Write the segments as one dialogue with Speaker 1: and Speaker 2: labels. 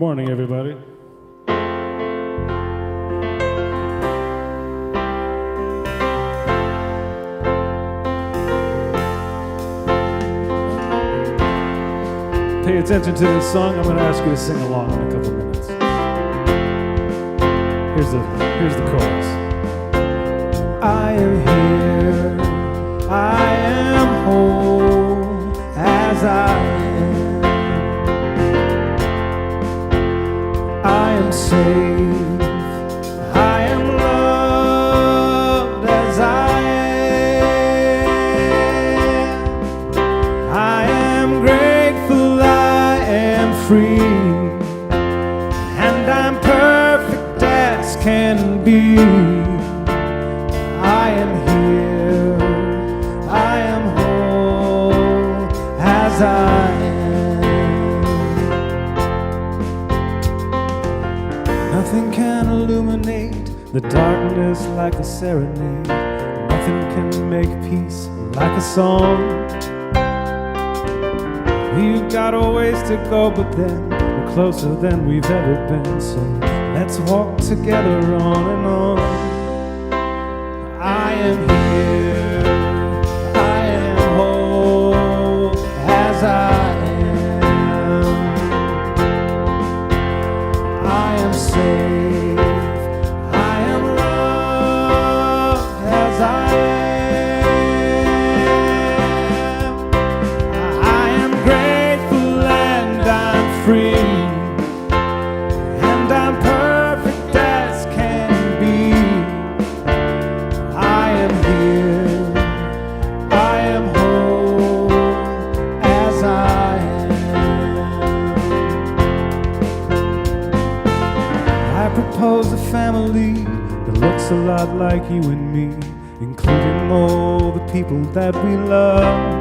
Speaker 1: morning, everybody. Pay attention to this song. I'm going to ask you to sing along in a couple minutes. Here's the chorus. I am here, I am whole as I am. I am safe, I am loved as I am. I am grateful, I am free, and I'm perfect as can be. I am here, I am whole as I am. Nothing can illuminate the darkness like a serenade. Nothing can make peace like a song. We've got a ways to go, but then we're closer than we've ever been. So let's walk together on and on. I am here, I am whole as I am. I am safe, I am loved as I am. I am grateful and I'm free, and I'm perfect as can be. I am here, I am whole as I am. I propose a family that looks a lot like you and me, including all the people that we love.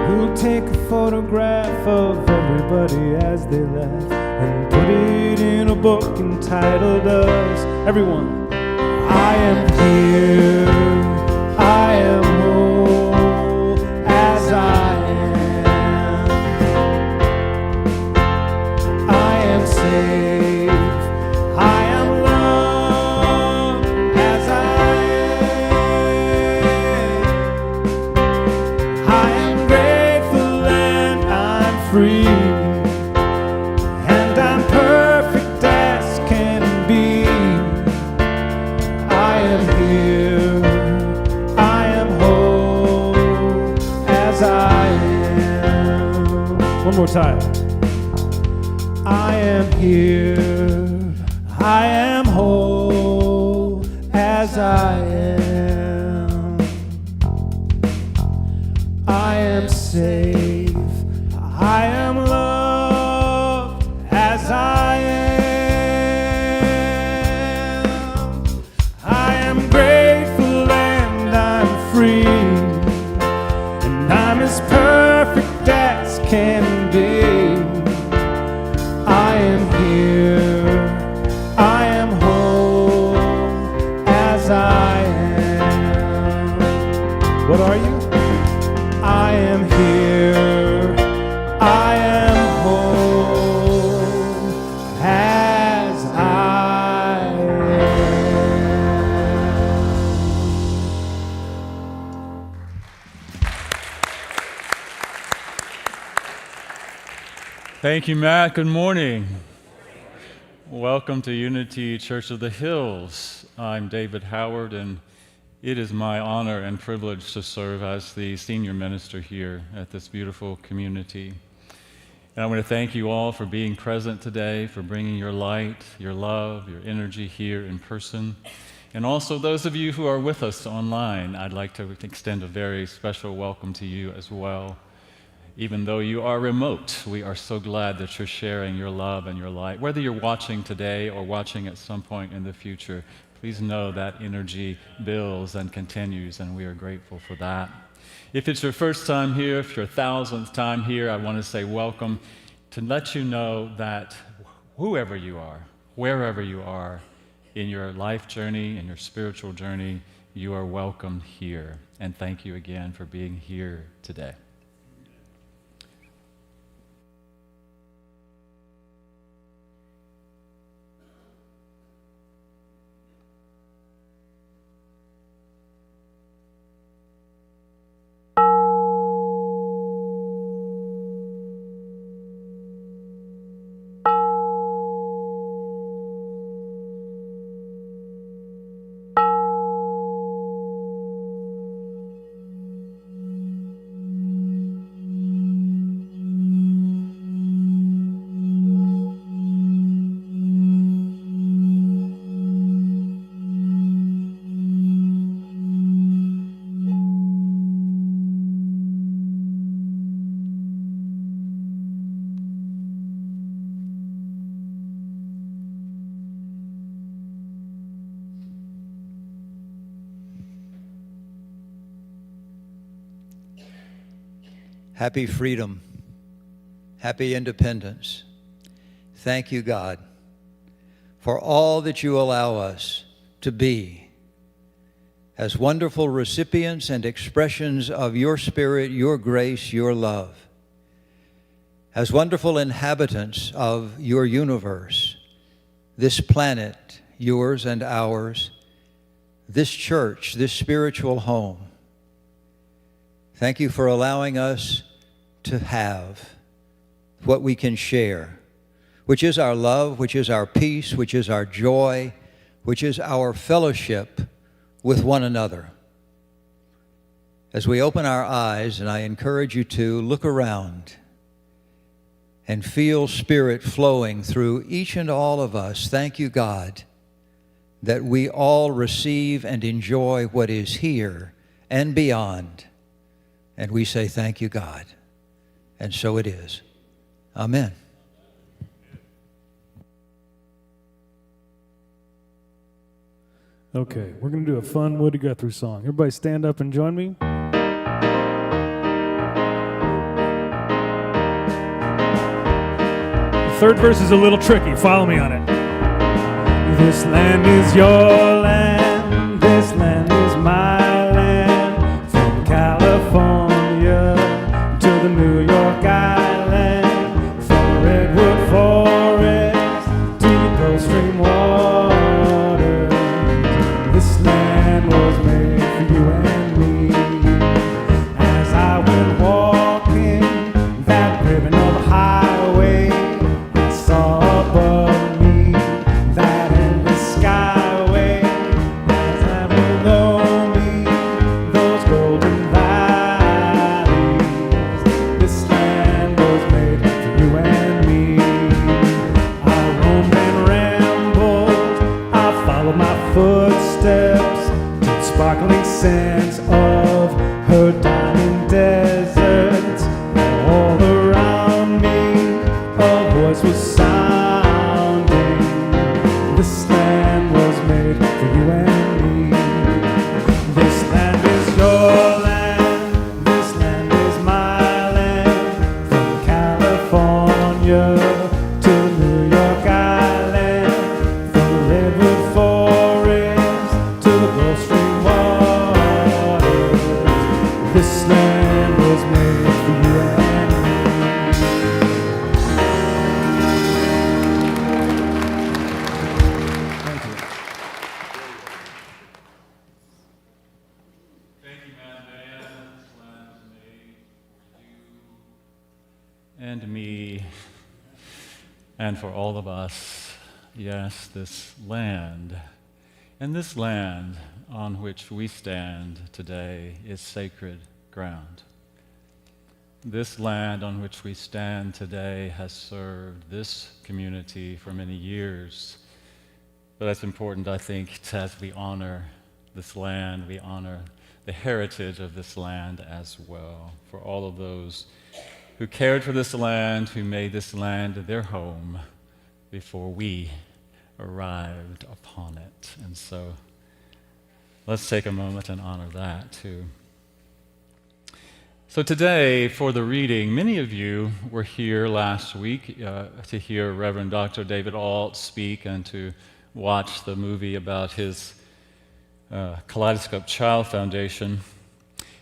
Speaker 1: We'll take a photograph of everybody as they laugh and put it in a book entitled Us. Everyone. I am here, I am whole as I am. I am safe, I am loved as I am. I am grateful and I'm free, and I'm perfect as can be. I am here, I am whole as I am. One more time. I am here, I am whole as I am. I am safe, I am loved as I am. I am grateful and I'm free, and I'm as perfect as can be. I am here, I am whole as I am. What are you? I am here, I am whole as I am.
Speaker 2: Thank you, Matt. Good morning. Welcome to Unity Church of the Hills. I'm David Howard, and it is my honor and privilege to serve as the senior minister here at this beautiful community. And I want to thank you all for being present today, for bringing your light, your love, your energy here in person. And also those of you who are with us online, I'd like to extend a very special welcome to you as well. Even though you are remote, we are so glad that you're sharing your love and your light. Whether you're watching today or watching at some point in the future, please know that energy builds and continues, and we are grateful for that. If it's your first time here, if your 1,000th time here, I want to say welcome, to let you know that whoever you are, wherever you are in your life journey, in your spiritual journey, you are welcome here. And thank you again for being here today.
Speaker 3: Happy freedom. Happy independence. Thank you, God, for all that you allow us to be as wonderful recipients and expressions of your Spirit, your grace, your love, as wonderful inhabitants of your universe, this planet, yours and ours, this church, this spiritual home. Thank you for allowing us to have what we can share, which is our love, which is our peace, which is our joy, which is our fellowship with one another. As we open our eyes, and I encourage you to look around and feel Spirit flowing through each and all of us, thank you, God, that we all receive and enjoy what is here and beyond. And we say, thank you, God. And so it is. Amen.
Speaker 1: Okay, we're going to do a fun Woody Guthrie song. Everybody stand up and join me. The third verse is a little tricky. Follow me on it. This land is your land. This land is my land. From California to the New York Island. From the Redwood Forest to the Gulf Stream waters. This land was made for you and me. As I went walking that ribbon of highway, I saw above me that endless skyway. As I below me those golden valleys. This land was made for you and me. I roamed and rambled, I followed my footsteps to the sparkling sands of her diamond deserts. All around me a voice was sounding. This land was made for you and me. This land is your land. This land is my land. From California to New York Island. From the Redwood Forest to the Gulf Stream waters. This land was made for you and me. Thank you.
Speaker 2: Thank you, man. This land is made for you and me, and for all of us. Yes, this land. And this land on which we stand today is sacred ground. This land on which we stand today has served this community for many years. But that's important, I think, as we honor this land, we honor the heritage of this land as well. For all of those who cared for this land, who made this land their home before we arrived upon it. And so let's take a moment and honor that too. So today, for the reading, many of you were here last week to hear Reverend Dr. David Alt speak and to watch the movie about his Kaleidoscope Child Foundation.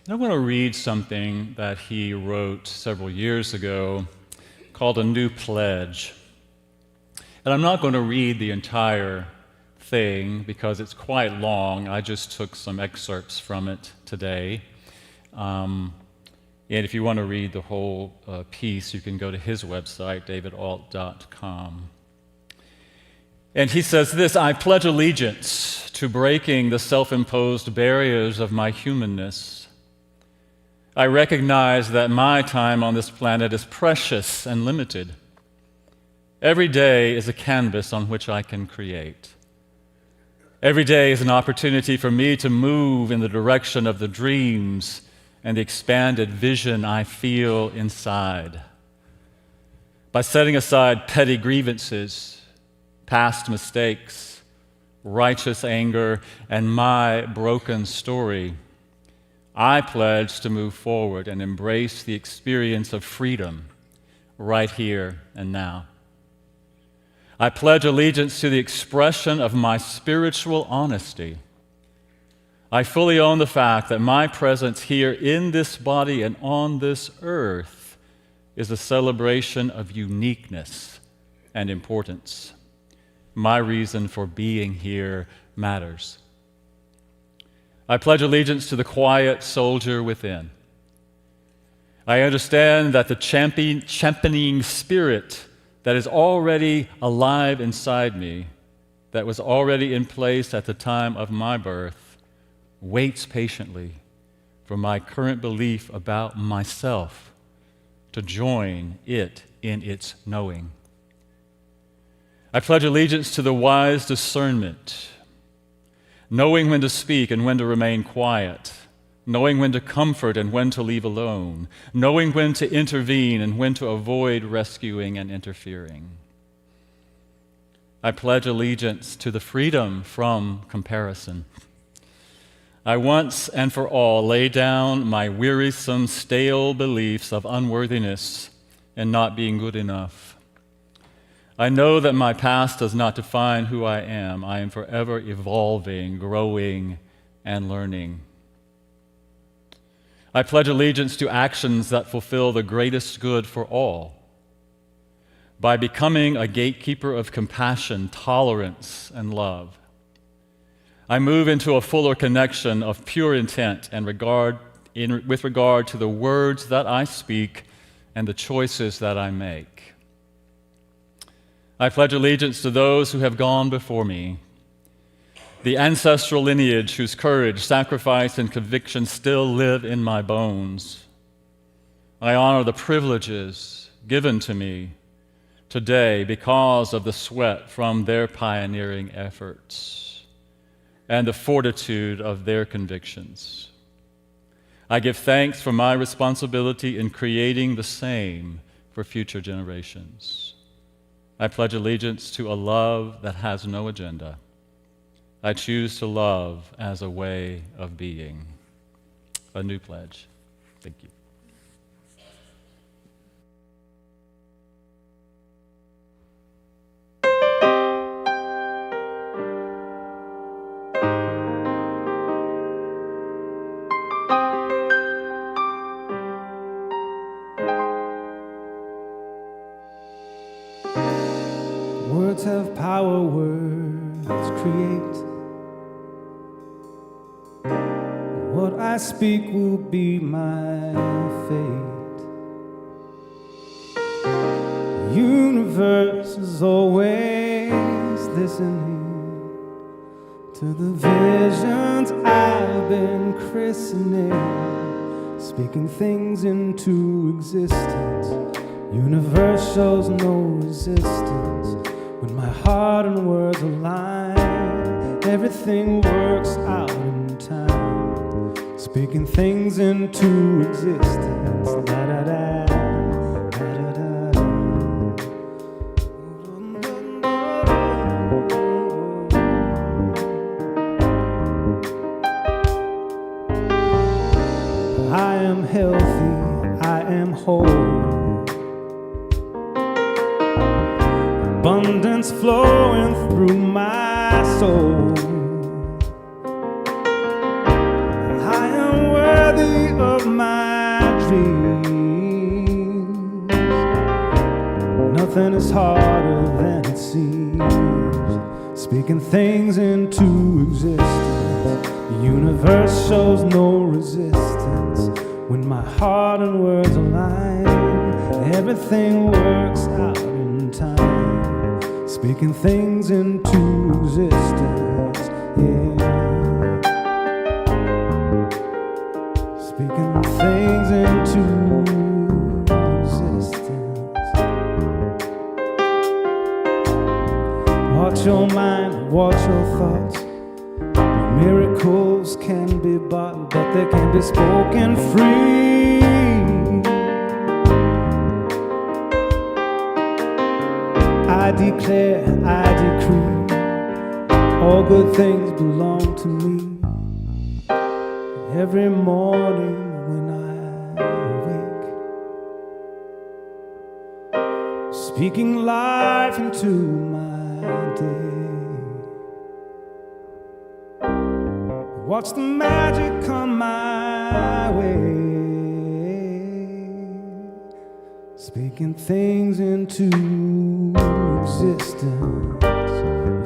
Speaker 2: And I want to read something that he wrote several years ago called A New Pledge. And I'm not going to read the entire thing because it's quite long. I just took some excerpts from it today. And if you want to read the whole piece, you can go to his website, davidalt.com. And he says this: I pledge allegiance to breaking the self-imposed barriers of my humanness. I recognize that my time on this planet is precious and limited. Every day is a canvas on which I can create. Every day is an opportunity for me to move in the direction of the dreams and the expanded vision I feel inside. By setting aside petty grievances, past mistakes, righteous anger, and my broken story, I pledge to move forward and embrace the experience of freedom right here and now. I pledge allegiance to the expression of my spiritual honesty. I fully own the fact that my presence here in this body and on this earth is a celebration of uniqueness and importance. My reason for being here matters. I pledge allegiance to the quiet soldier within. I understand that the championing spirit that is already alive inside me, that was already in place at the time of my birth, waits patiently for my current belief about myself to join it in its knowing. I pledge allegiance to the wise discernment, knowing when to speak and when to remain quiet, knowing when to comfort and when to leave alone, knowing when to intervene and when to avoid rescuing and interfering. I pledge allegiance to the freedom from comparison. I once and for all lay down my wearisome, stale beliefs of unworthiness and not being good enough. I know that my past does not define who I am. I am forever evolving, growing, and learning. I pledge allegiance to actions that fulfill the greatest good for all. By becoming a gatekeeper of compassion, tolerance, and love, I move into a fuller connection of pure intent and with regard to the words that I speak and the choices that I make. I pledge allegiance to those who have gone before me, the ancestral lineage whose courage, sacrifice, and conviction still live in my bones. I honor the privileges given to me today because of the sweat from their pioneering efforts and the fortitude of their convictions. I give thanks for my responsibility in creating the same for future generations. I pledge allegiance to a love that has no agenda. I choose to love as a way of being. A new pledge. Thank you.
Speaker 1: Words have power, words create. What I speak will be my fate. Universe is always listening to the visions I've been christening, speaking things into existence. Universe shows no resistance when my heart and words align. Everything works out in time, speaking things into existence. Da da da, da da da. I am healthy, I am whole. Abundance flowing through my soul. I am worthy of my dreams. Nothing is harder than it seems, speaking things into existence. The universe shows no resistance when my heart and words align. Everything works out in time, speaking things into existence, yeah. Speaking things into existence. Watch your mind, watch your thoughts. Miracles can be bought, but they can be spoken free. I declare, I decree, all good things belong to me. every morning when I wake, speaking life into my day. Watch the magic come my way, speaking things into existence.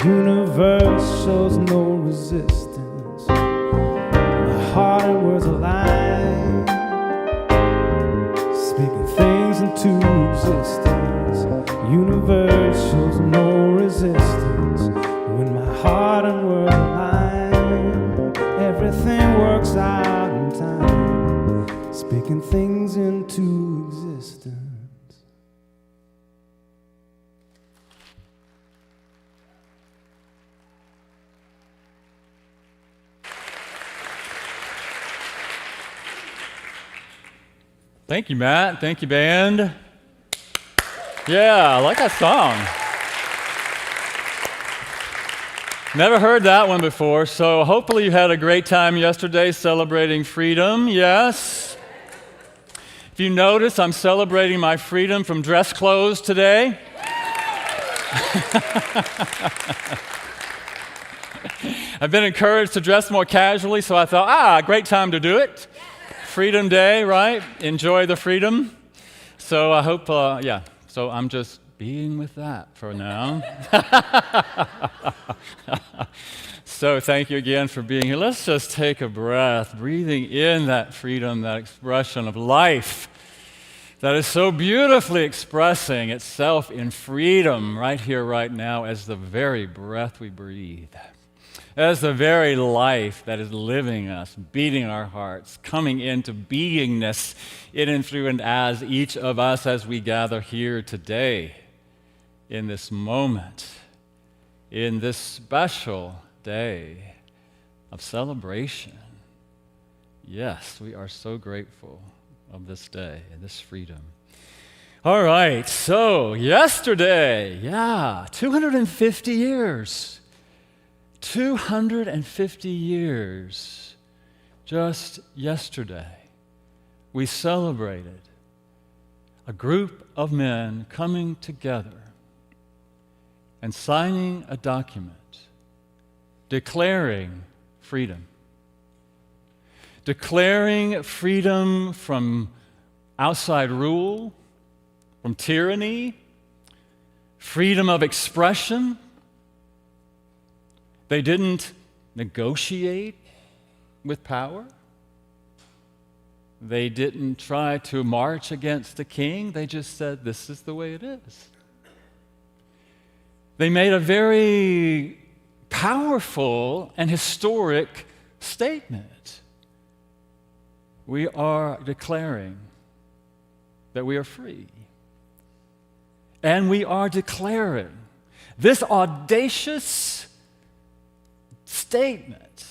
Speaker 1: Universe shows no resistance. My heart and words align, speaking things into existence. Universe shows no resistance. When my heart and words align, everything works out in time, speaking things into existence.
Speaker 2: Thank you, Matt. Thank you, band. Yeah, I like that song. Never heard that one before, so hopefully you had a great time yesterday celebrating freedom, yes? If you notice, I'm celebrating my freedom from dress clothes today. I've been encouraged to dress more casually, so I thought, great time to do it. Freedom Day, right? Enjoy the freedom. So I hope, so I'm just being with that for now. So thank you again for being here. Let's just take a breath, breathing in that freedom, that expression of life that is so beautifully expressing itself in freedom right here, right now, as the very breath we breathe. As the very life that is living us, beating our hearts, coming into beingness in and through and as each of us as we gather here today in this moment, in this special day of celebration. Yes, we are so grateful of this day and this freedom. All right, so yesterday, 250 years. 250 years, just yesterday, we celebrated a group of men coming together and signing a document declaring freedom. Declaring freedom from outside rule, from tyranny, freedom of expression. They didn't negotiate with power. They didn't try to march against the king. They just said, this is the way it is. They made a very powerful and historic statement. We are declaring that we are free. And we are declaring this audacious statement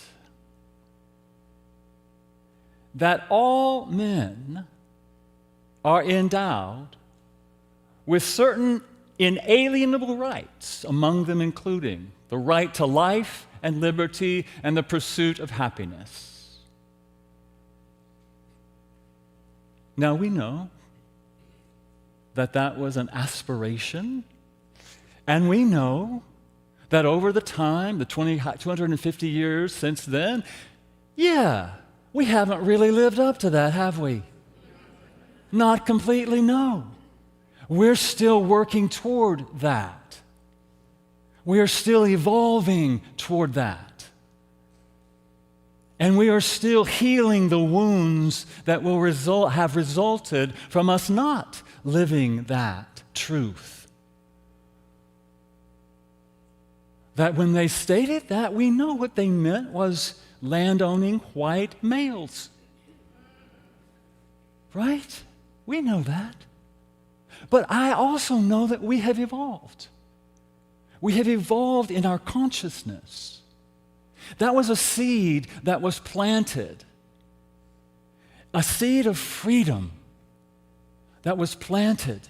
Speaker 2: that all men are endowed with certain inalienable rights, among them including the right to life and liberty and the pursuit of happiness. Now we know that that was an aspiration, and we know that over the time, the 250 years since then, we haven't really lived up to that, have we? Not completely, no. We're still working toward that. We are still evolving toward that. And we are still healing the wounds that will have resulted from us not living that truth. That when they stated that, we know what they meant was land-owning white males. Right? We know that. But I also know that we have evolved. We have evolved in our consciousness. That was a seed that was planted. A seed of freedom that was planted.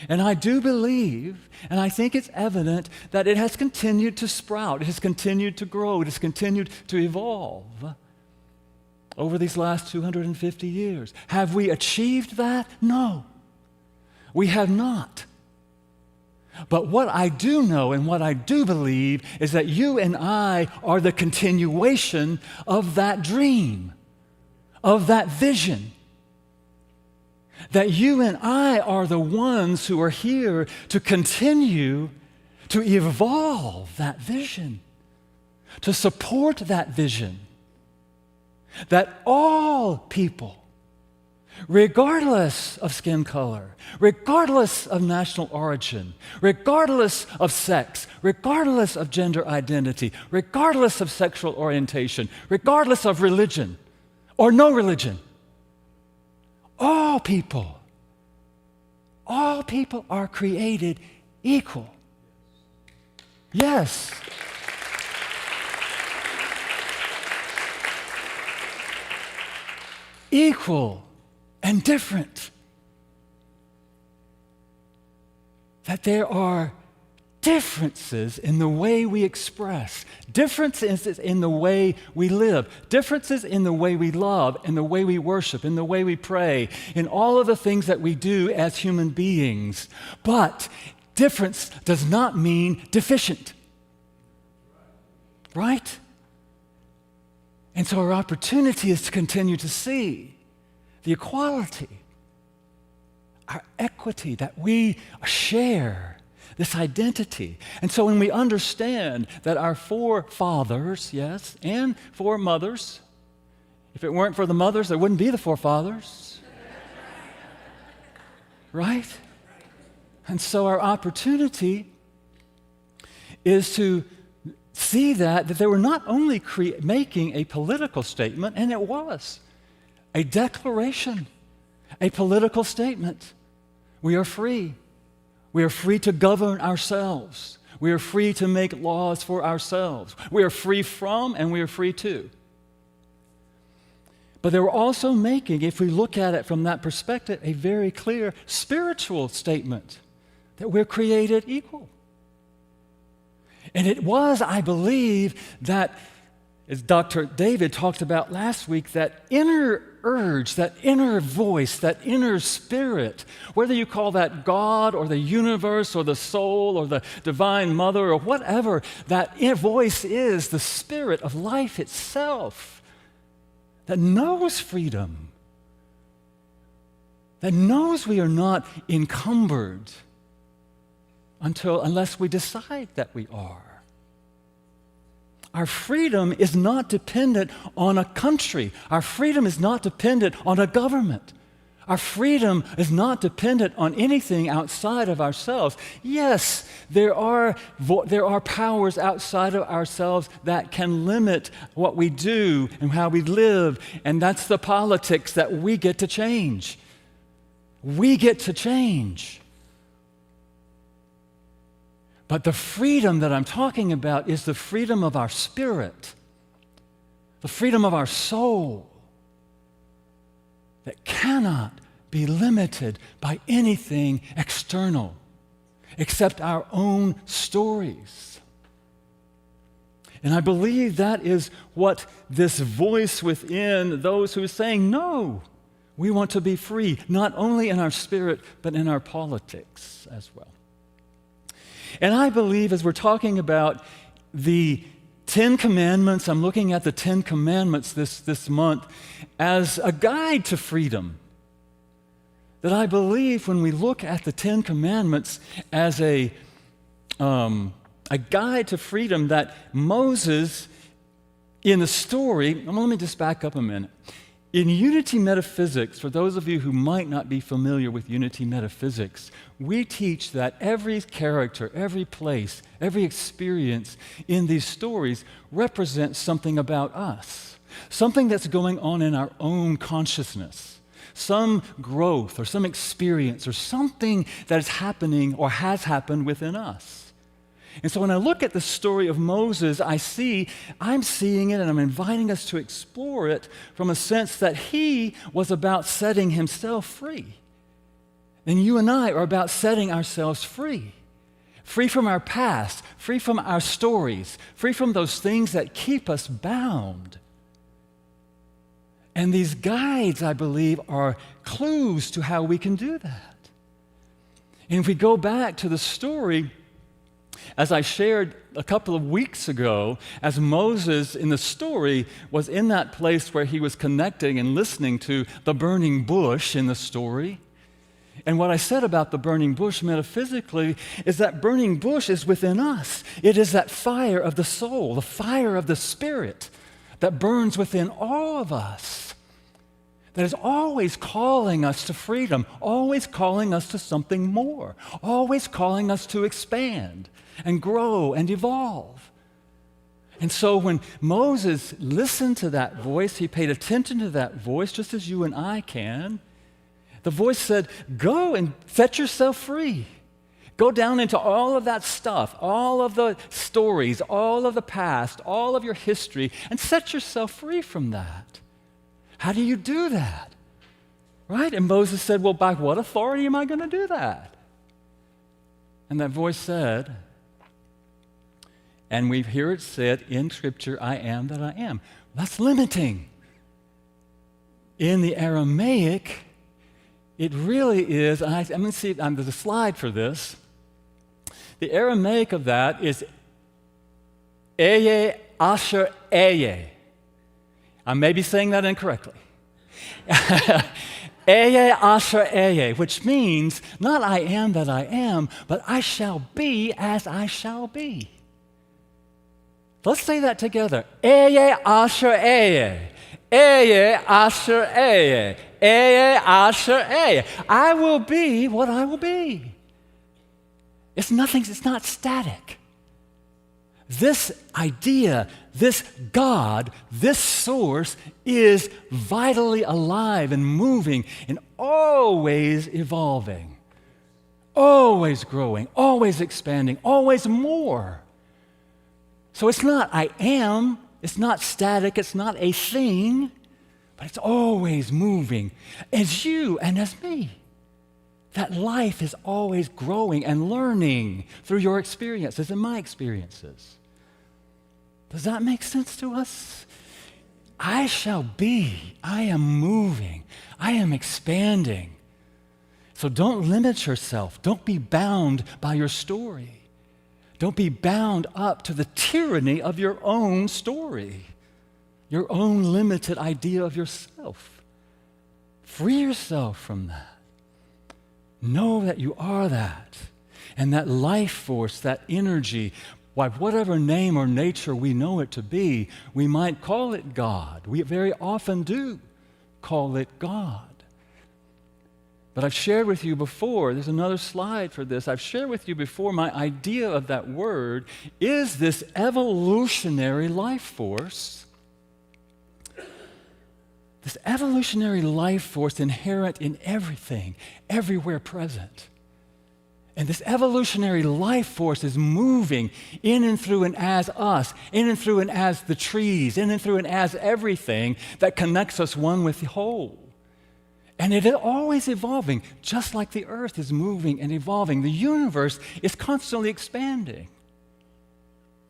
Speaker 2: And I do believe, and I think it's evident, that it has continued to sprout, it has continued to grow, it has continued to evolve over these last 250 years. Have we achieved that? No, we have not. But what I do know and what I do believe is that you and I are the continuation of that dream, of that vision. That you and I are the ones who are here to continue to evolve that vision, to support that vision. That all people, regardless of skin color, regardless of national origin, regardless of sex, regardless of gender identity, regardless of sexual orientation, regardless of religion or no religion, all people are created equal. Yes. Equal and different. That there are differences in the way we express, differences in the way we live, differences in the way we love, in the way we worship, in the way we pray, in all of the things that we do as human beings. But difference does not mean deficient. Right? And so our opportunity is to continue to see the equality, our equity, that we share this identity. And so when we understand that our forefathers, yes, and foremothers, if it weren't for the mothers, there wouldn't be the forefathers. Right? And so our opportunity is to see that they were not only making a political statement, and it was a declaration, a political statement. We are free. We are free to govern ourselves. We are free to make laws for ourselves. We are free from and we are free to. But they were also making, if we look at it from that perspective, a very clear spiritual statement that we're created equal. And it was, I believe, that, as Dr. David talked about last week, that inner urge, that inner voice, that inner spirit, whether you call that God or the universe or the soul or the divine mother or whatever, that inner voice is the spirit of life itself that knows freedom, that knows we are not encumbered unless we decide that we are. Our freedom is not dependent on a country. Our freedom is not dependent on a government. Our freedom is not dependent on anything outside of ourselves. Yes, there are powers outside of ourselves that can limit what we do and how we live, and that's the politics that we get to change. We get to change. But the freedom that I'm talking about is the freedom of our spirit, the freedom of our soul that cannot be limited by anything external except our own stories. And I believe that is what this voice within those who are saying, no, we want to be free, not only in our spirit, but in our politics as well. And I believe as we're talking about the 10 Commandments, I'm looking at the 10 Commandments this month as a guide to freedom. That I believe when we look at the 10 Commandments as a guide to freedom, that Moses, in the story, let me just back up a minute. In unity metaphysics, for those of you who might not be familiar with unity metaphysics, we teach that every character, every place, every experience in these stories represents something about us, something that's going on in our own consciousness, some growth or some experience or something that is happening or has happened within us. And so when I look at the story of Moses, I'm seeing it and I'm inviting us to explore it from a sense that he was about setting himself free. And you and I are about setting ourselves free. Free from our past, free from our stories, free from those things that keep us bound. And these guides, I believe, are clues to how we can do that. And if we go back to the story, as I shared a couple of weeks ago, as Moses in the story was in that place where he was connecting and listening to the burning bush in the story. And what I said about the burning bush metaphysically is that burning bush is within us. It is that fire of the soul, the fire of the Spirit that burns within all of us, that is always calling us to freedom, always calling us to something more, always calling us to expand and grow and evolve. And so when Moses listened to that voice, he paid attention to that voice just as you and I can. The voice said, go and set yourself free. Go down into all of that stuff, all of the stories, all of the past, all of your history, and set yourself free from that. How do you do that? Right? And Moses said, well, by what authority am I going to do that? And that voice said, and we hear it said in Scripture, I am that I am. That's limiting. In the Aramaic, it really is, and I'm going to see, there's a slide for this. The Aramaic of that is Eye Asher Eye. I may be saying that incorrectly. Eye Asher Eye, which means not I am that I am, but I shall be as I shall be. Let's say that together. Eye Asher Eye. Eye Asher Eye. Eye Asher Eye. I will be what I will be. It's not static. This idea, this God, this source is vitally alive and moving and always evolving, always growing, always expanding, always more. So it's not I am, it's not static, it's not a thing, but it's always moving as you and as me. That life is always growing and learning through your experiences and my experiences. Does that make sense to us? I shall be. I am moving. I am expanding. So don't limit yourself. Don't be bound by your story. Don't be bound up to the tyranny of your own story, your own limited idea of yourself. Free yourself from that. Know that you are that. And that life force, that energy, by whatever name or nature we know it to be, we might call it God. We very often do call it God. But I've shared with you before, there's another slide for this. I've shared with you before my idea of that word is this evolutionary life force. This evolutionary life force inherent in everything, everywhere present. And this evolutionary life force is moving in and through and as us, in and through and as the trees, in and through and as everything that connects us one with the whole. And it is always evolving, just like the earth is moving and evolving. The universe is constantly expanding.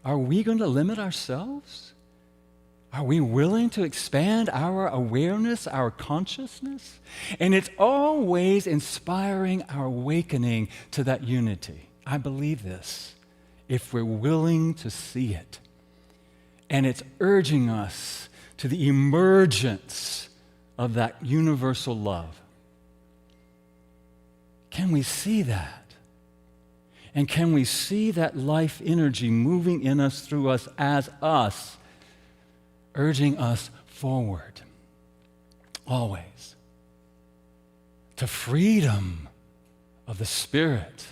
Speaker 2: Are we going to limit ourselves? Are we willing to expand our awareness, our consciousness? And it's always inspiring our awakening to that unity. I believe this, if we're willing to see it. And it's urging us to the emergence of that universal love. Can we see that? And can we see that life energy moving in us, through us, as us, urging us forward, always, to freedom of the spirit,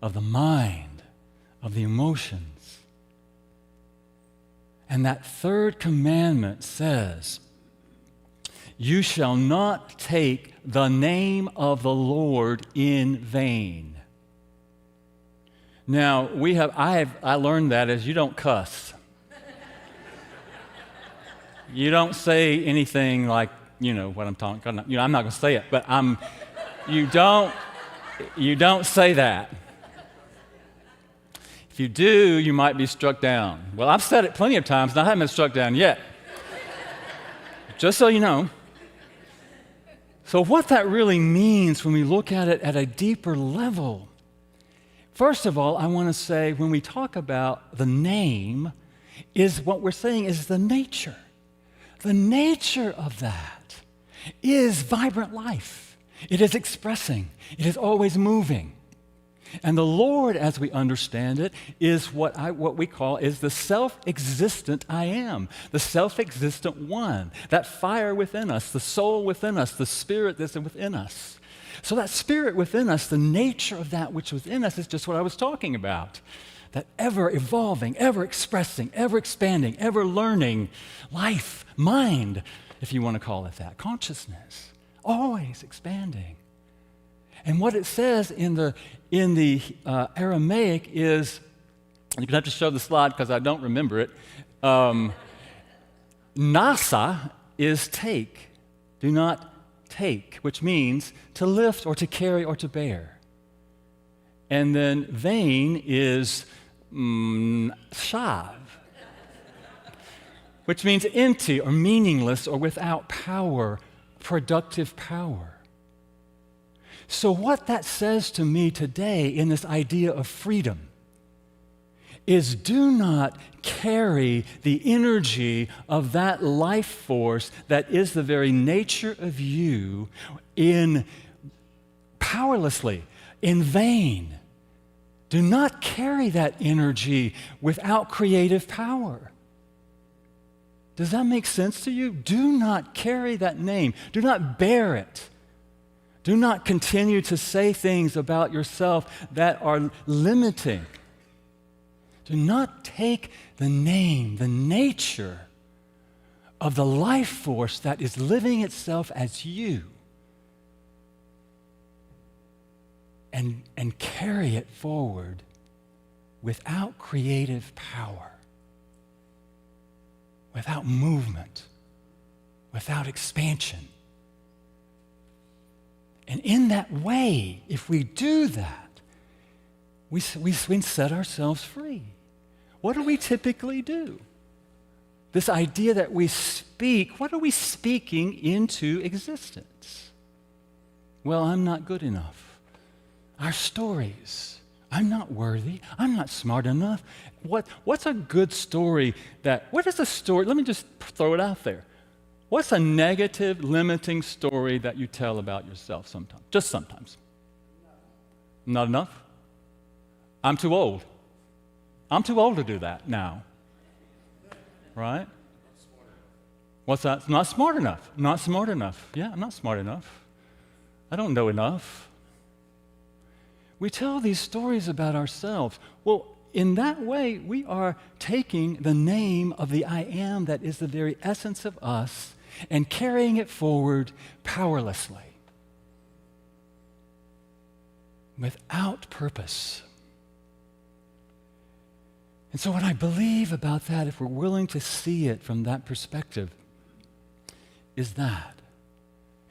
Speaker 2: of the mind, of the emotions. And that third commandment says, you shall not take the name of the Lord in vain. Now, I learned that as you don't cuss. You don't say anything like, what I'm talking, I'm not going to say it, but you don't say that. If you do, you might be struck down. Well, I've said it plenty of times, and I haven't been struck down yet. Just so you know. So what that really means when we look at it at a deeper level, first of all, I want to say when we talk about the name, is what we're saying is the nature. The nature of that is vibrant life. It is expressing. It is always moving. And the Lord, as we understand it, is what we call is the self-existent I am, the self-existent one, that fire within us, the soul within us, the spirit that's within us. So that spirit within us, the nature of that which within us is just what I was talking about. That ever evolving, ever expressing, ever expanding, ever learning life, mind, if you want to call it that, consciousness, always expanding. And what it says in the Aramaic is, and you're going to have to show the slide because I don't remember it, nasa is take, do not take, which means to lift or to carry or to bear. And then vain is shav, which means empty or meaningless or without power, productive power. So what that says to me today in this idea of freedom is do not carry the energy of that life force that is the very nature of you in powerlessly, in vain. Do not carry that energy without creative power. Does that make sense to you? Do not carry that name. Do not bear it. Do not continue to say things about yourself that are limiting. Do not take the name, the nature of the life force that is living itself as you and carry it forward without creative power, without movement, without expansion. And in that way, if we do that, we set ourselves free. What do we typically do? This idea that we speak, what are we speaking into existence? Well, I'm not good enough. Our stories, I'm not worthy, I'm not smart enough. What's a good story what is a story? Let me just throw it out there. What's a negative, limiting story that you tell about yourself sometimes? Just sometimes. Not enough? I'm too old. I'm too old to do that now. Right? What's that? Not smart enough. Not smart enough. Yeah, I'm not smart enough. I don't know enough. We tell these stories about ourselves. Well, in that way, we are taking the name of the I am that is the very essence of us and carrying it forward powerlessly, without purpose. And so what I believe about that, if we're willing to see it from that perspective, is that.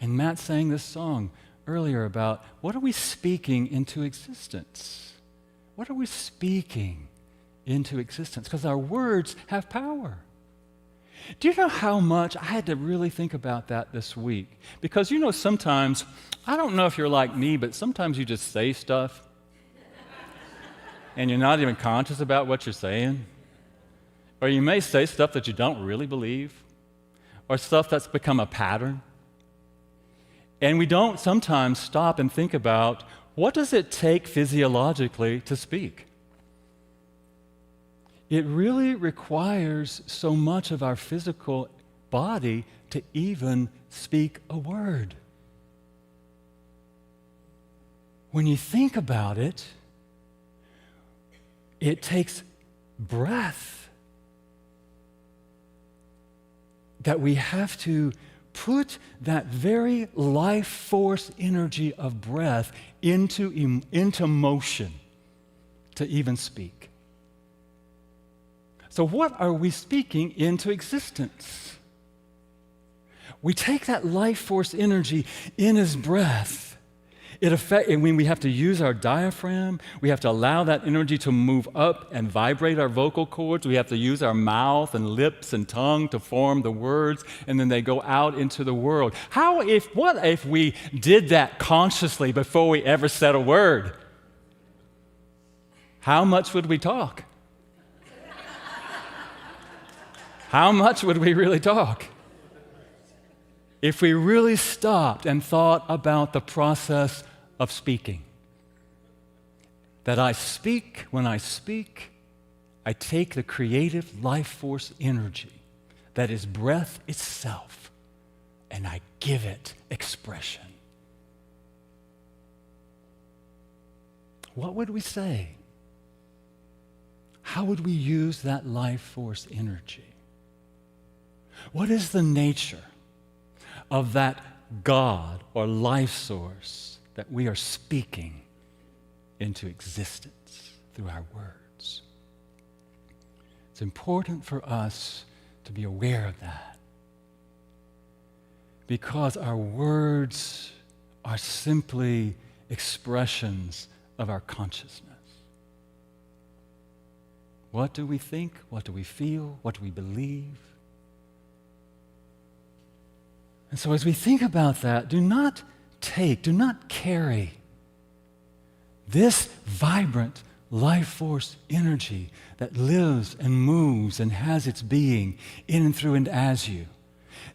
Speaker 2: And Matt sang this song earlier about what are we speaking into existence? What are we speaking into existence? Because our words have power. Do you know how much I had to really think about that this week? Because sometimes, I don't know if you're like me, but sometimes you just say stuff and you're not even conscious about what you're saying. Or you may say stuff that you don't really believe, or stuff that's become a pattern. And we don't sometimes stop and think about what does it take physiologically to speak? It really requires so much of our physical body to even speak a word. When you think about it, it takes breath that we have to put that very life force energy of breath into motion to even speak. So what are we speaking into existence? We take that life force energy in his breath
Speaker 4: When we have to use our diaphragm, we have to allow that energy to move up and vibrate our vocal cords. We have to use our mouth and lips and tongue to form the words, and then they go out into the world. What if we did that consciously before we ever said a word? How much would we talk? How much would we really talk? If we really stopped and thought about the process of speaking. That I speak, when I speak, I take the creative life force energy that is breath itself, and I give it expression. What would we say? How would we use that life force energy? What is the nature of that God or life source that we are speaking into existence through our words? It's important for us to be aware of that, because our words are simply expressions of our consciousness. What do we think? What do we feel? What do we believe? And so as we think about that, do not carry this vibrant life force energy that lives and moves and has its being in and through and as you.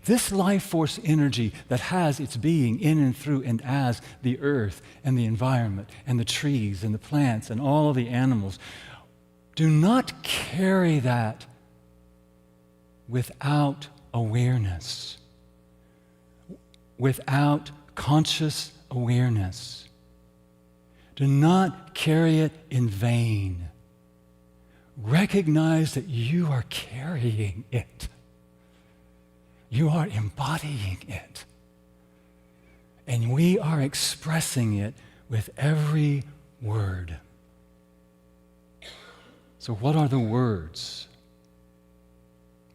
Speaker 4: This life force energy that has its being in and through and as the earth and the environment and the trees and the plants and all of the animals. Do not carry that without awareness. Without conscious awareness. Do not carry it in vain. Recognize that you are carrying it. You are embodying it. And we are expressing it with every word. So what are the words?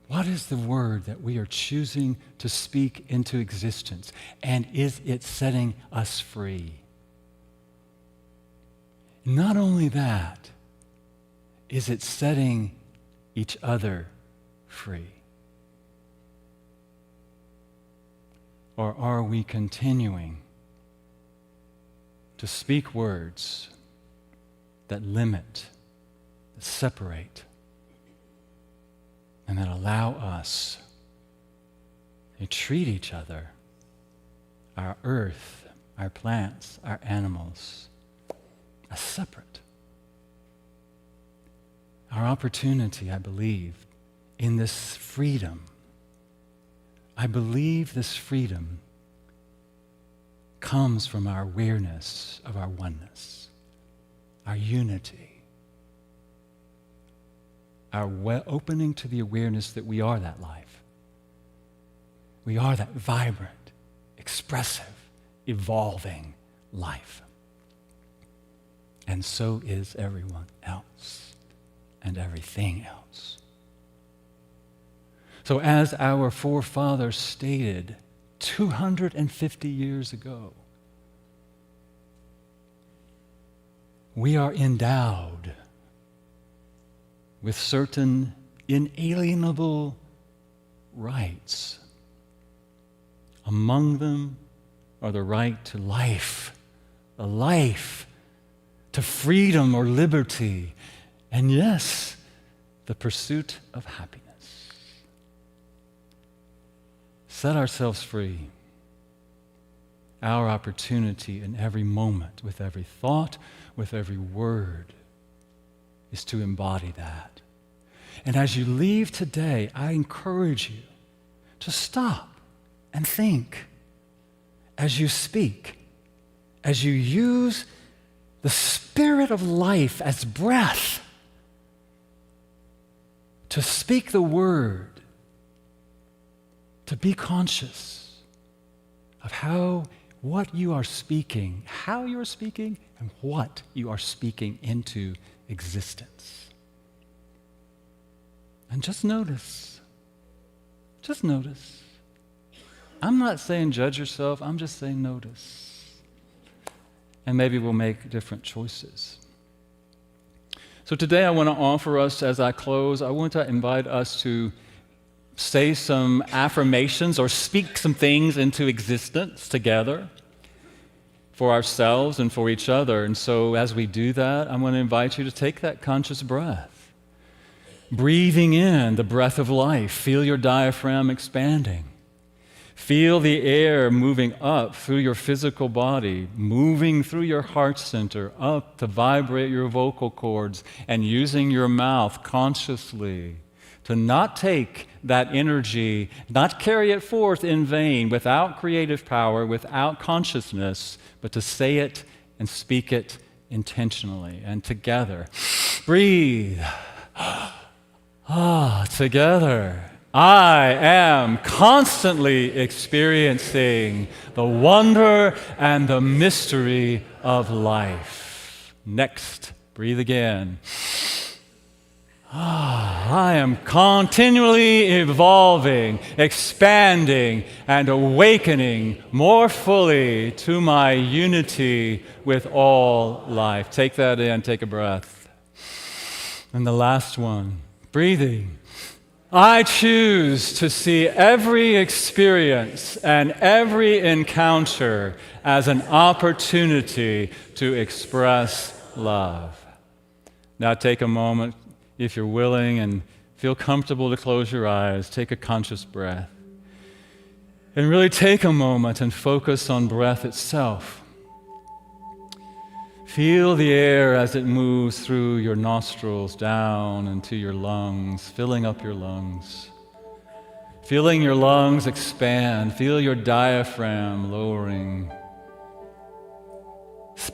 Speaker 4: What is the word that we are choosing to speak into existence? And is it setting us free? Not only that, is it setting each other free? Or are we continuing to speak words that limit, that separate, and that allow us to treat each other, our earth, our plants, our animals, as separate? Our opportunity, I believe, in this freedom, I believe this freedom comes from our awareness of our oneness, our unity, our opening to the awareness that we are that life. We are that vibrant, expressive, evolving life. And so is everyone else and everything else. So as our forefathers stated 250 years ago, we are endowed with certain inalienable rights. Among them are the right to life, a life, to freedom or liberty, and yes, the pursuit of happiness. Set ourselves free. Our opportunity in every moment, with every thought, with every word, is to embody that. And as you leave today, I encourage you to stop and think as you speak, as you use the spirit of life as breath to speak the word, to be conscious of what you are speaking, how you are speaking, and what you are speaking into existence. And just notice. Just notice. I'm not saying judge yourself, I'm just saying notice. and maybe we'll make different choices. So today I want to offer us, as I close, I want to invite us to say some affirmations or speak some things into existence together for ourselves and for each other. And so as we do that, I'm going to invite you to take that conscious breath, breathing in the breath of life. Feel your diaphragm expanding. Feel the air moving up through your physical body, moving through your heart center, up to vibrate your vocal cords, and using your mouth consciously to not take that energy, not carry it forth in vain, without creative power, without consciousness, but to say it and speak it intentionally and together. Breathe. Together. I am constantly experiencing the wonder and the mystery of life. Next, breathe again. I am continually evolving, expanding, and awakening more fully to my unity with all life. Take that in, take a breath. And the last one, breathing. I choose to see every experience and every encounter as an opportunity to express love. Now take a moment, if you're willing and feel comfortable to close your eyes, take a conscious breath. And really take a moment and focus on breath itself. Feel the air as it moves through your nostrils down into your lungs, filling up your lungs. Feeling your lungs expand. Feel your diaphragm lowering.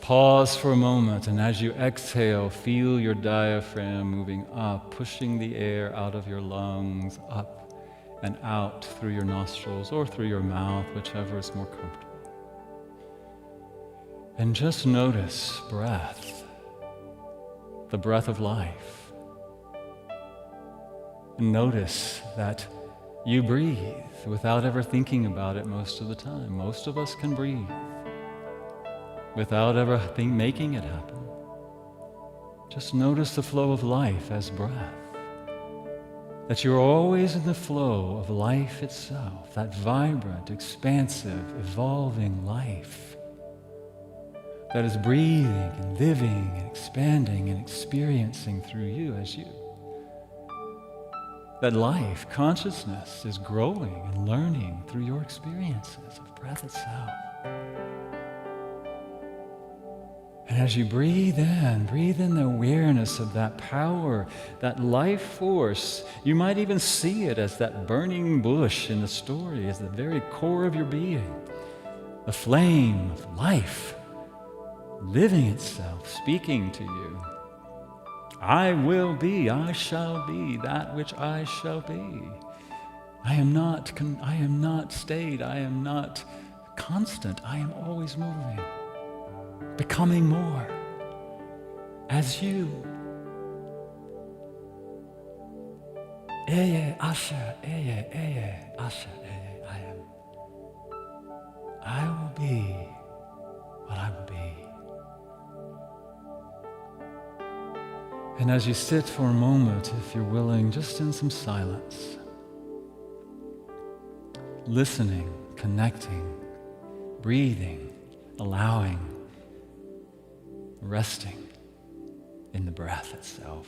Speaker 4: Pause for a moment, and as you exhale, feel your diaphragm moving up, pushing the air out of your lungs, up and out through your nostrils or through your mouth, whichever is more comfortable. And just notice breath, the breath of life. And notice that you breathe without ever thinking about it most of the time. Most of us can breathe without ever making it happen. Just notice the flow of life as breath. That you're always in the flow of life itself, that vibrant, expansive, evolving life that is breathing and living and expanding and experiencing through you as you. That life, consciousness, is growing and learning through your experiences of breath itself. And as you breathe in the awareness of that power, that life force. You might even see it as that burning bush in the story, as the very core of your being, the flame of life, living itself, speaking to you. I will be, I shall be that which I shall be. I am not stayed, I am not constant, I am always moving, becoming more as you. Eye, Asha, Asha, I am. I will be what I will be. And as you sit for a moment, if you're willing, just in some silence, listening, connecting, breathing, allowing, resting in the breath itself.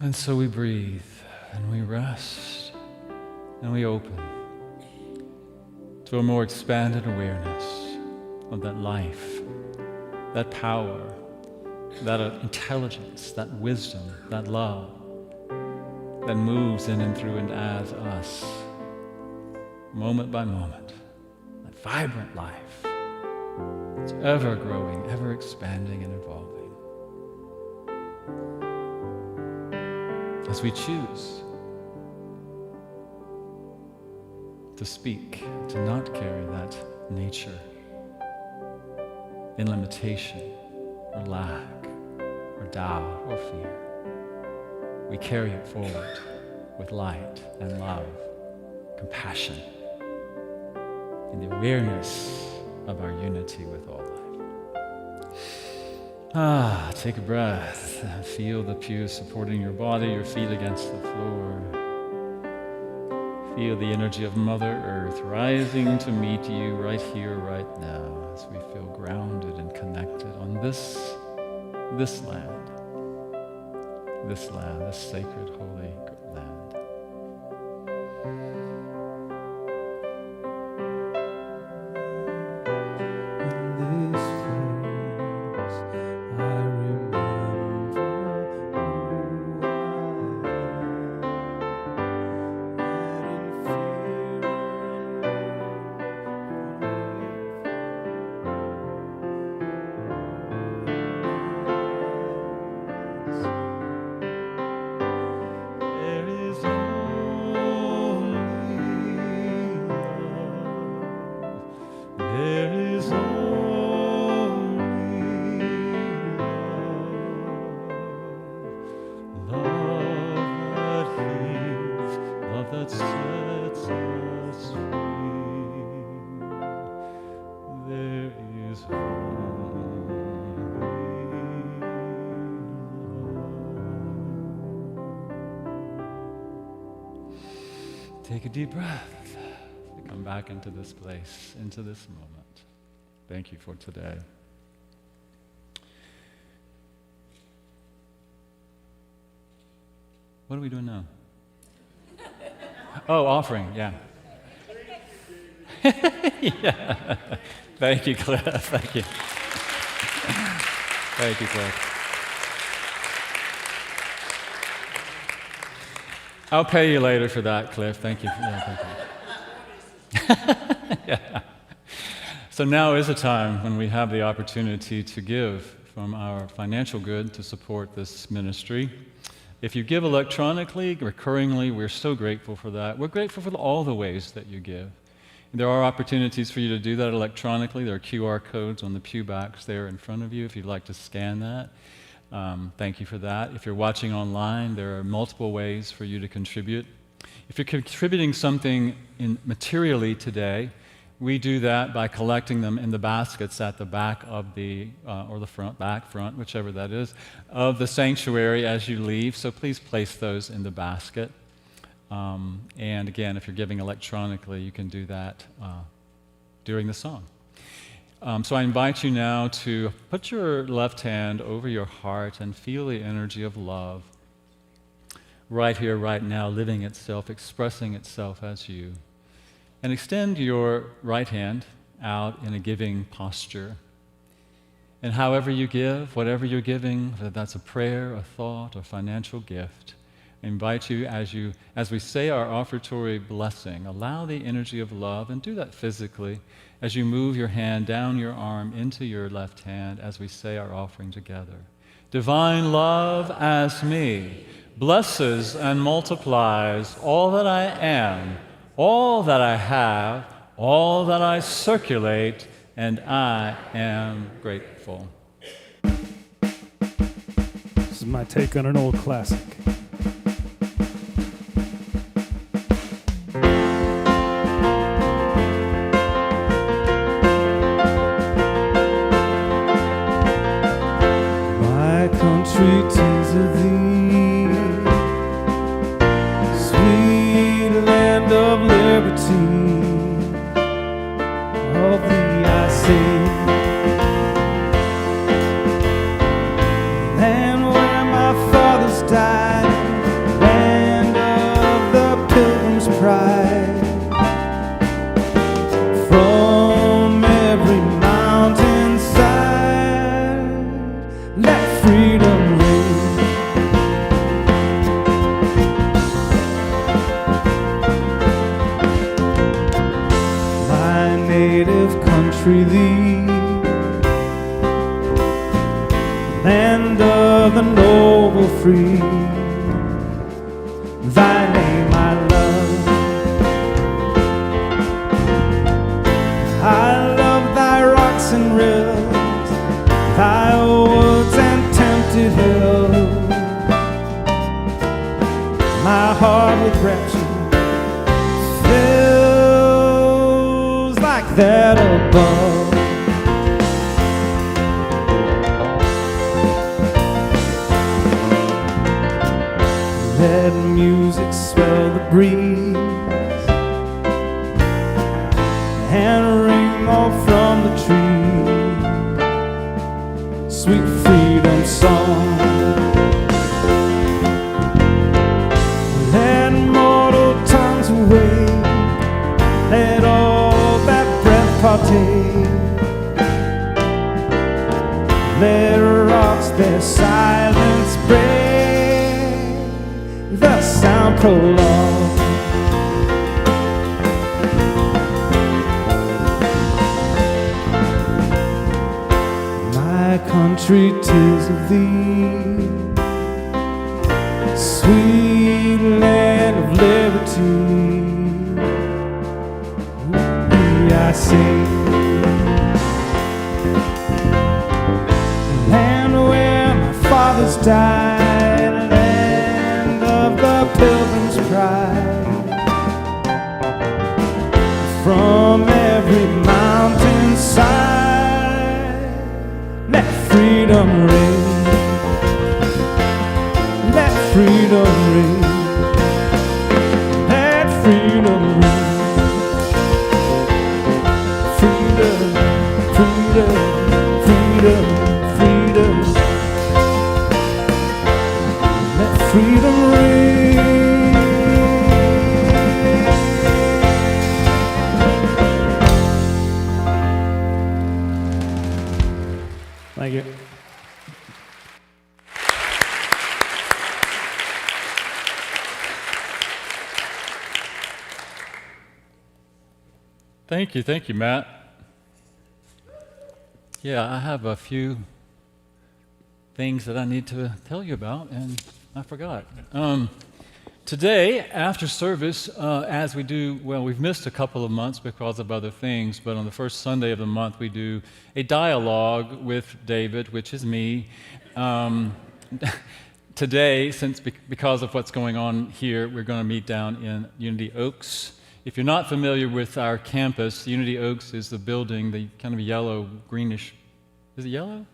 Speaker 4: And so we breathe, and we rest, and we open to a more expanded awareness of that life, that power, that intelligence, that wisdom, that love that moves in and through and as us, moment by moment, that vibrant life. It's ever growing, ever expanding and evolving. As we choose to speak, to not carry that nature in limitation or lack or doubt or fear. We carry it forward with light and love, compassion, and the awareness of our unity with all life. Take a breath. Feel the pews supporting your body, your feet against the floor. Feel the energy of Mother Earth rising to meet you right here, right now, as we feel grounded and connected on this land, this sacred, holy land.
Speaker 1: In this place, I remember who I am. That in there is only love. There is only love. Love that heals, love that sets us free. There is only love.
Speaker 4: Take a deep breath. Come back into this place, into this moment. Thank you for today. What are we doing now? Oh, offering, yeah. Yeah. Thank you, Cliff. Thank you. Thank you, Cliff. I'll pay you later for that, Cliff. Thank you. Yeah, thank you. Yeah. So now is a time when we have the opportunity to give from our financial good to support this ministry. If you give electronically, recurringly, we're so grateful for that. We're grateful for all the ways that you give. There are opportunities for you to do that electronically. There are QR codes on the pew backs there in front of you if you'd like to scan that. Thank you for that. If you're watching online, there are multiple ways for you to contribute. If you're contributing something materially today, we do that by collecting them in the baskets at the back of the, or the front, whichever that is, of the sanctuary as you leave. So please place those in the basket. And again, if you're giving electronically, you can do that during the song. So I invite you now to put your left hand over your heart and feel the energy of love right here, right now, living itself, expressing itself as you. And extend your right hand out in a giving posture. And however you give, whatever you're giving, whether that's a prayer, a thought, or financial gift, I invite you as we say our offertory blessing, allow the energy of love, and do that physically as you move your hand down your arm into your left hand as we say our offering together. Divine love as me blesses and multiplies all that I am, all that I have, all that I circulate, and I am grateful.
Speaker 1: This is my take on an old classic. My country, 'tis of thee, sweet land of liberty, of thee I sing. Land where my fathers died, country thee, land of the noble free. Thy name I love, I love thy rocks and rills, thy woods and tempted hills. My heart with rapture fills like that above. Let music swell the breeze and ring all from the tree, sweet freedom song. Let mortal tongues awake, let all that breath partake, let rocks their silence break, the sound prolonged. My country, 'tis of thee, sweet land of liberty. I sing, land where my fathers died, land of the pilgrim's pride. From every mountainside, let freedom ring, let freedom ring, let freedom ring. Freedom, freedom, freedom, freedom. Let freedom ring. Thank you.
Speaker 2: Thank you, Matt. Yeah, I have a few things that I need to tell you about, and I forgot. Today, after service, as we do, well, we've missed a couple of months because of other things, but on the first Sunday of the month, we do a dialogue with David, which is me. Today, because of what's going on here, we're going to meet down in Unity Oaks. If you're not familiar with our campus, Unity Oaks is the building, the kind of yellow, greenish, is it yellow?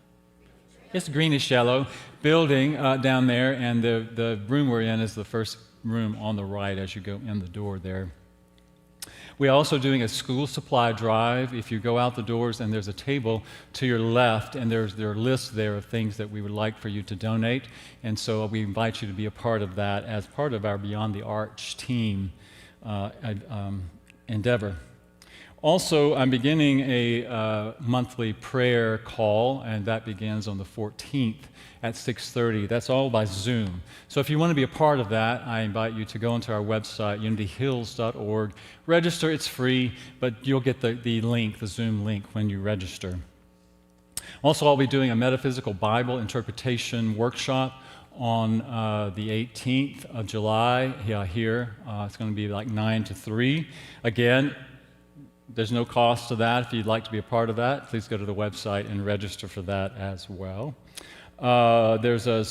Speaker 2: It's greenish-yellow building down there, and the room we're in is the first room on the right as you go in the door there. We're also doing a school supply drive. If you go out the doors and there's a table to your left, and there are lists there of things that we would like for you to donate, and so we invite you to be a part of that as part of our Beyond the Arch team endeavor. Also, I'm beginning a monthly prayer call, and that begins on the 14th at 6:30. That's all by Zoom. So if you want to be a part of that, I invite you to go onto our website, unityhills.org. Register, it's free, but you'll get the link, the Zoom link, when you register. Also, I'll be doing a metaphysical Bible interpretation workshop on the 18th of July here. It's going to be like 9 to 3. Again, there's no cost to that. If you'd like to be a part of that, please go to the website and register for that as well. There's a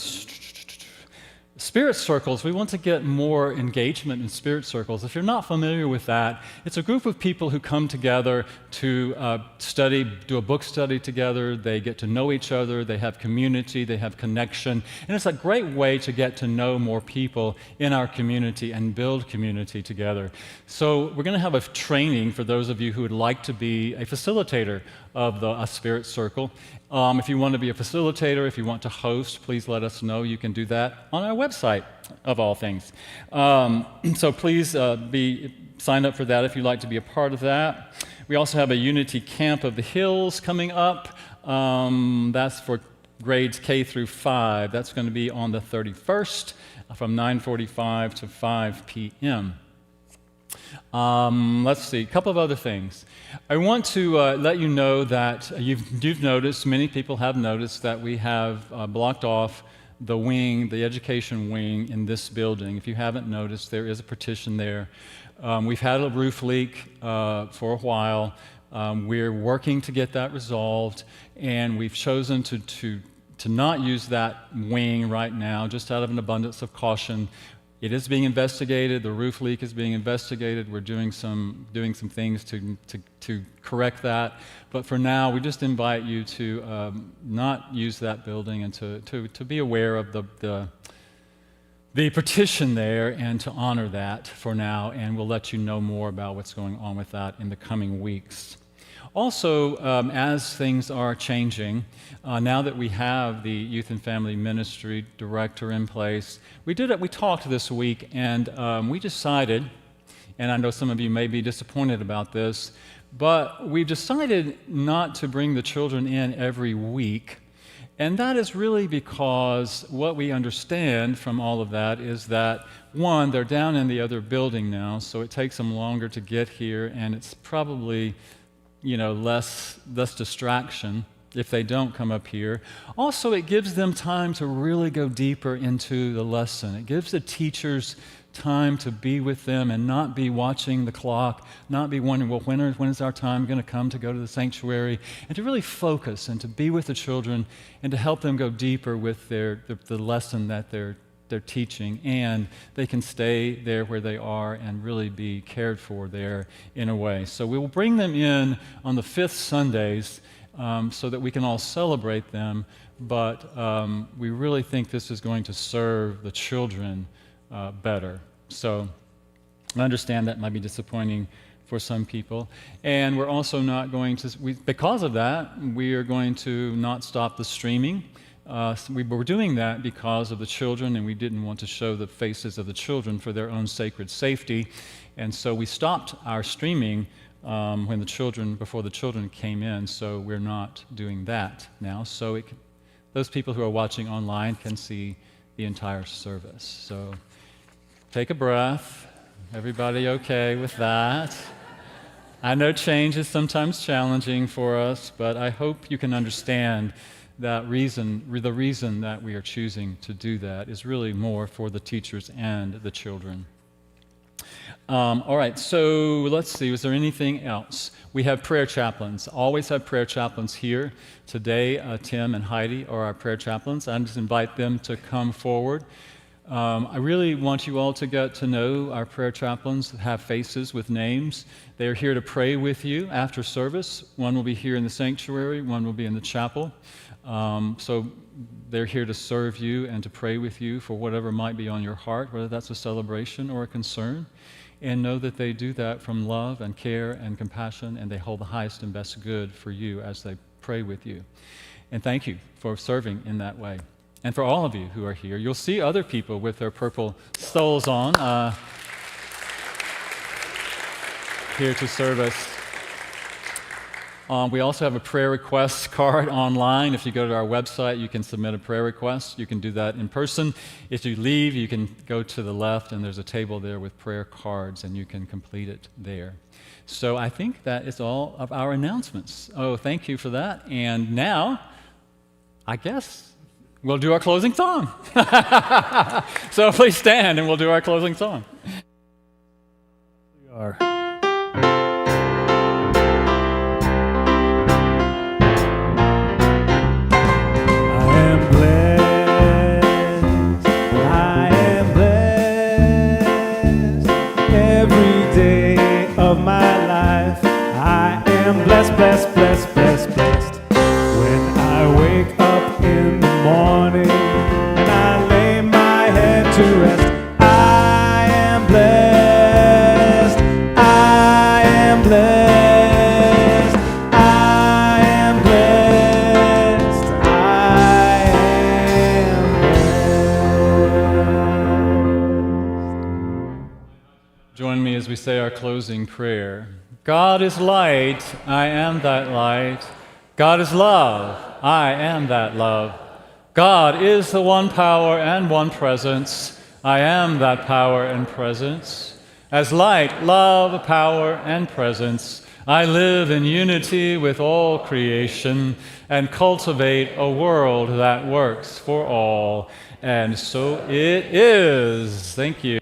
Speaker 2: spirit circles. We want to get more engagement in spirit circles. If you're not familiar with that, it's a group of people who come together to study, do a book study together. They get to know each other. They have community. They have connection. And it's a great way to get to know more people in our community and build community together. So we're going to have a training for those of you who would like to be a facilitator of a spirit circle. If you want to be a facilitator, if you want to host, please let us know. You can do that on our website, of all things. So please sign up for that if you'd like to be a part of that. We also have a Unity Camp of the Hills coming up. That's for grades K through 5. That's going to be on the 31st from 9:45 to 5 p.m. Let's see, a couple of other things. I want to let you know that you've noticed, many people have noticed, that we have blocked off the wing, the education wing in this building. If you haven't noticed, there is a partition there. We've had a roof leak for a while. We're working to get that resolved, and we've chosen to not use that wing right now, just out of an abundance of caution. It is being investigated. The roof leak is being investigated. We're doing some things to correct that. But for now, we just invite you to not use that building and to be aware of the partition there and to honor that for now. And we'll let you know more about what's going on with that in the coming weeks. Also, as things are changing, now that we have the Youth and Family Ministry Director in place, we talked this week, and we decided, and I know some of you may be disappointed about this, but we've decided not to bring the children in every week. And that is really because what we understand from all of that is that, one, they're down in the other building now, so it takes them longer to get here, and it's probably less distraction if they don't come up here. Also, it gives them time to really go deeper into the lesson. It gives the teachers time to be with them and not be watching the clock, not be wondering, well, when is our time going to come to go to the sanctuary, and to really focus and to be with the children and to help them go deeper with the lesson that they're teaching, and they can stay there where they are and really be cared for there in a way. So we will bring them in on the 5th Sundays so that we can all celebrate them, but we really think this is going to serve the children better. So I understand that might be disappointing for some people. And we're also not going to, because of that, we are going to not stop the streaming. We were doing that because of the children, and we didn't want to show the faces of the children for their own sacred safety. And so we stopped our streaming before the children came in, so we're not doing that now. So those people who are watching online can see the entire service. So take a breath. Everybody okay with that? I know change is sometimes challenging for us, but I hope you can understand that the reason that we are choosing to do that is really more for the teachers and the children. All right, so let's see, was there anything else? We have prayer chaplains, always have prayer chaplains here. Today, Tim and Heidi are our prayer chaplains. I just invite them to come forward. I really want you all to get to know our prayer chaplains, have faces with names. They are here to pray with you after service. One will be here in the sanctuary, one will be in the chapel. So they're here to serve you and to pray with you for whatever might be on your heart, whether that's a celebration or a concern. And know that they do that from love and care and compassion, and they hold the highest and best good for you as they pray with you. And thank you for serving in that way. And for all of you who are here, you'll see other people with their purple stoles on here to serve us. We also have a prayer request card online. If you go to our website, you can submit a prayer request. You can do that in person. If you leave, you can go to the left, and there's a table there with prayer cards, and you can complete it there. So I think that is all of our announcements. Oh, thank you for that. And now, I guess we'll do our closing song. So please stand, and we'll do our closing song.
Speaker 1: We are. Blessed, blessed, blessed, blessed, blessed. When I wake up in the morning and I lay my head to rest, I am blessed, I am blessed, I am blessed, I am blessed. Join me as we say our closing prayer. God is light, I am that light. God is love, I am that love. God is the one power and one presence, I am that power and presence.
Speaker 2: As light, love, power, and presence, I live in unity with all creation and cultivate a world that works for all. And so it is. Thank you.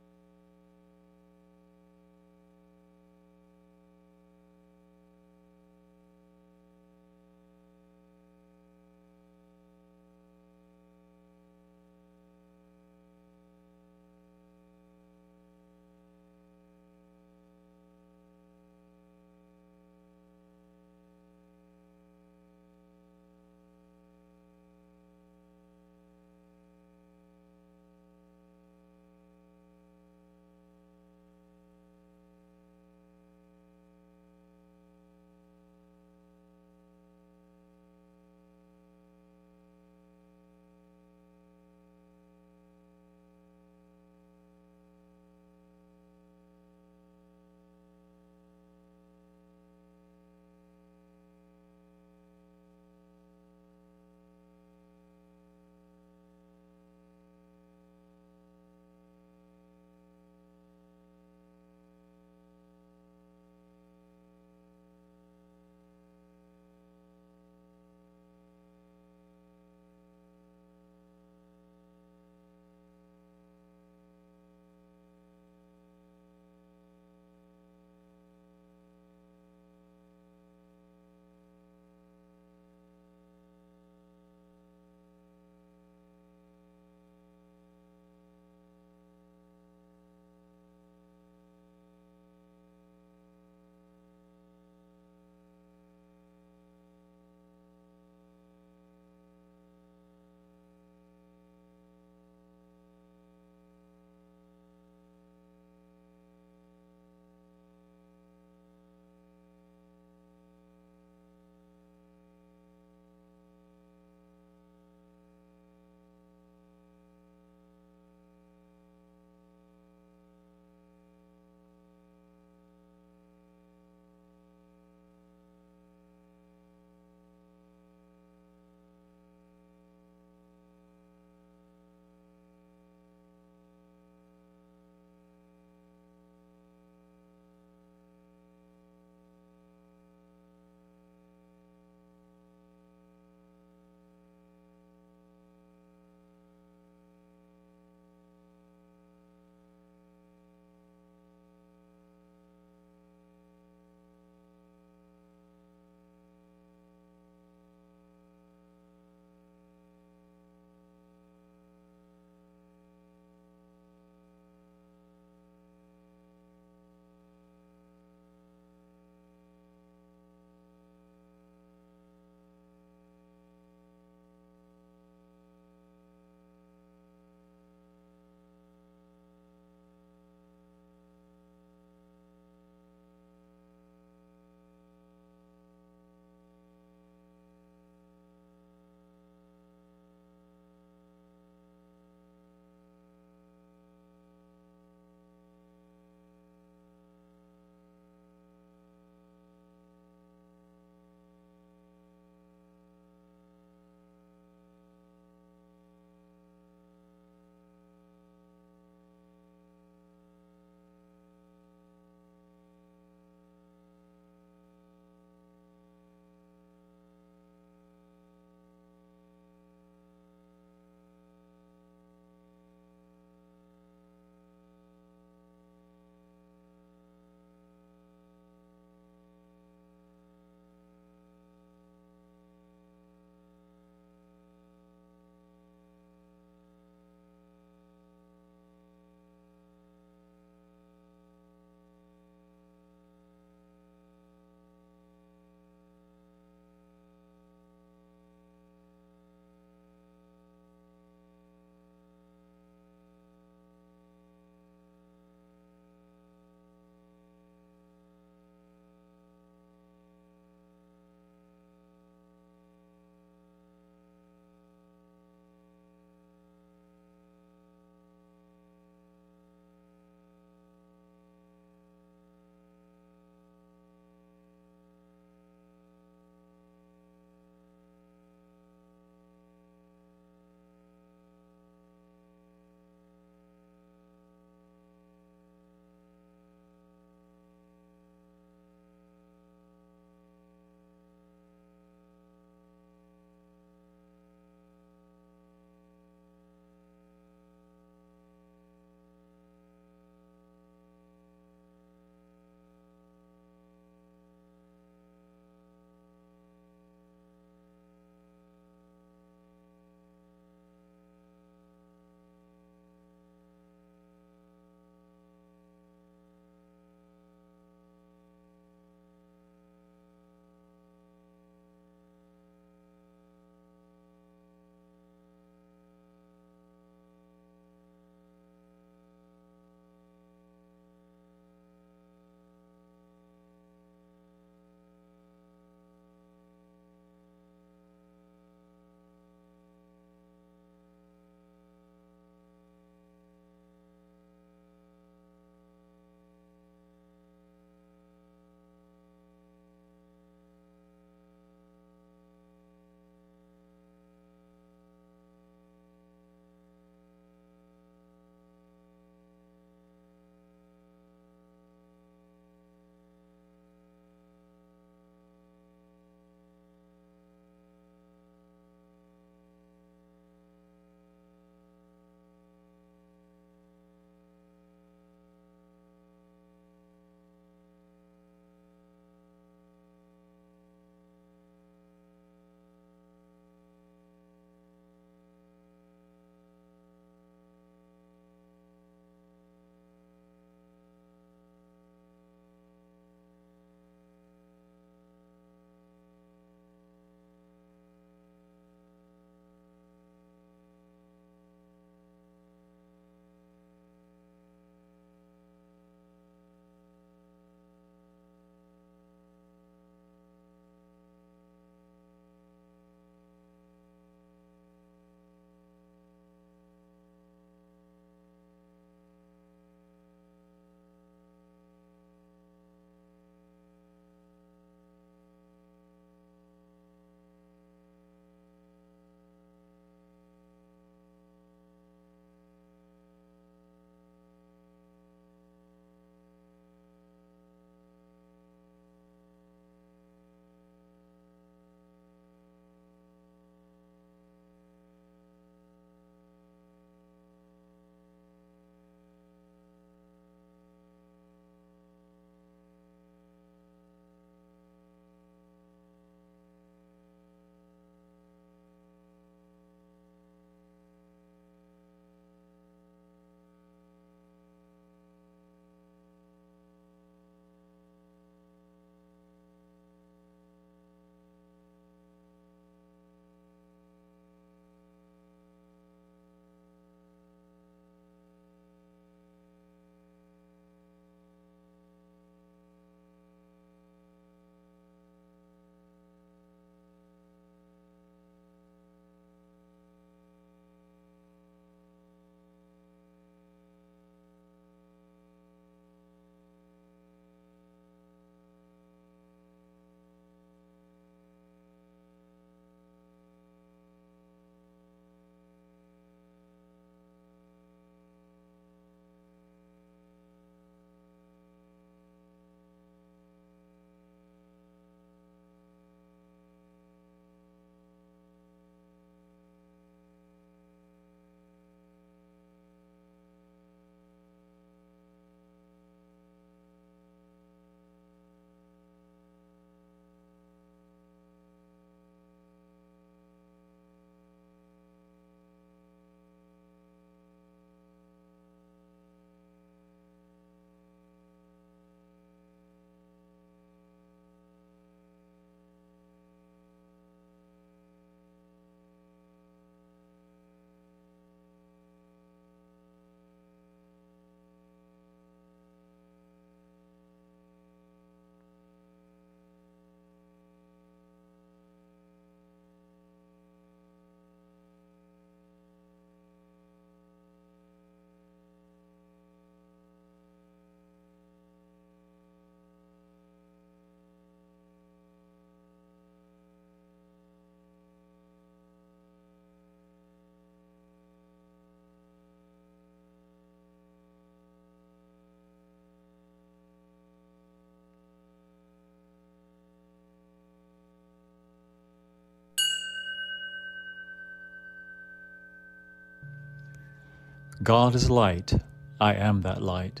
Speaker 4: God is light. I am that light.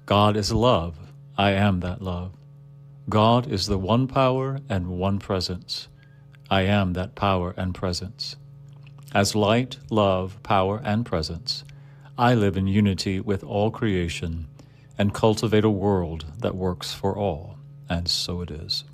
Speaker 4: God is love. I am that love. God is the one power and one presence. I am that power and presence. As light, love, power, and presence, I live in unity with all creation and cultivate a world that works for all, and so it is.